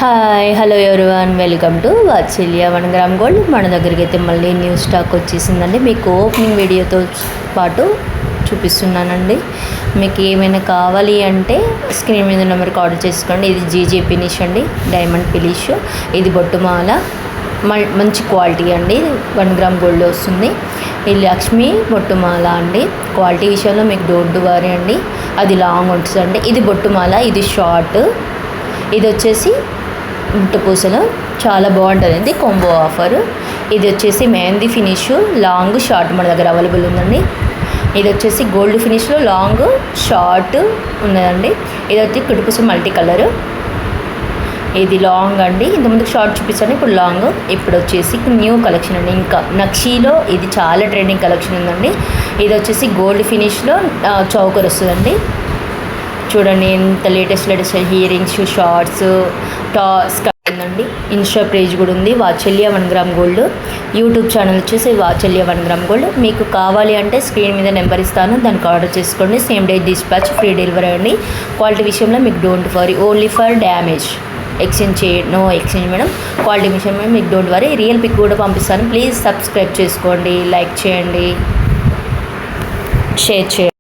Hi hello everyone, welcome to Vatsalya 1 gram gold. మన దగ్గరికి అయితే మళ్ళీ న్యూ స్టాక్ వచ్చేసిందండి. మీకు ఓపెనింగ్ వీడియోతో పాటు చూపిస్తున్నానండి. మీకు ఏమైనా కావాలి అంటే స్క్రీన్ మీద నెంబర్కి ఆర్డర్ చేసుకోండి. ఇది జీజే ఫినిష్ అండి, డైమండ్ ఫినిష్. ఇది బొట్టుమాల, మంచి క్వాలిటీ అండి. 1 గ్రామ్ గోల్డ్ వస్తుంది. ఇది లక్ష్మి బొట్టుమాల అండి. క్వాలిటీ విషయంలో మీకు డోంట్ వరీ అండి. అది లాంగ్ ఉంటుందండి. ఇది బొట్టుమాల, ఇది షార్ట్. ఇది వచ్చేసి పూసలు చాలా బాగుంటుందండి, కాంబో ఆఫర్. ఇది వచ్చేసి మెహందీ ఫినిష్, లాంగ్ షార్ట్ మన దగ్గర అవైలబుల్ ఉందండి. ఇది వచ్చేసి గోల్డ్ ఫినిష్లో లాంగ్ షార్ట్ ఉన్నదండి. ఇది వచ్చి కుట్టుపూస మల్టీ కలర్. ఇది లాంగ్ అండి. ఇంతకుముందు షార్ట్ చూపిస్తాను, ఇప్పుడు లాంగ్. ఇప్పుడు వచ్చేసి న్యూ కలెక్షన్ అండి. ఇంకా నక్షీలో ఇది చాలా ట్రెండింగ్ కలెక్షన్ ఉందండి. ఇది వచ్చేసి గోల్డ్ ఫినిష్లో చౌకర్ వస్తుందండి. చూడండి ఎంత లేటెస్ట్ ఇయర్ రింగ్స్, షార్ట్స్, ఉందండి. ఇన్స్టా పేజ్ కూడా ఉంది, వాత్సల్య 1 గ్రామ్ గోల్డ్. యూట్యూబ్ ఛానల్ వచ్చేసి వాత్సల్య 1 గ్రామ్ గోల్డ్. మీకు కావాలి అంటే స్క్రీన్ మీద నెంబర్ ఇస్తాను, దానికి ఆర్డర్ చేసుకోండి. Same day dispatch, free delivery అండి. క్వాలిటీ విషయంలో మీకు don't worry, only for damage. Exchange no exchange madam. Quality విషయంలో మీకు డోంట్ వరీ. రియల్ పిక్ కూడా పంపిస్తాను. ప్లీజ్ సబ్స్క్రైబ్ చేసుకోండి, లైక్ చేయండి, షేర్ చేయండి.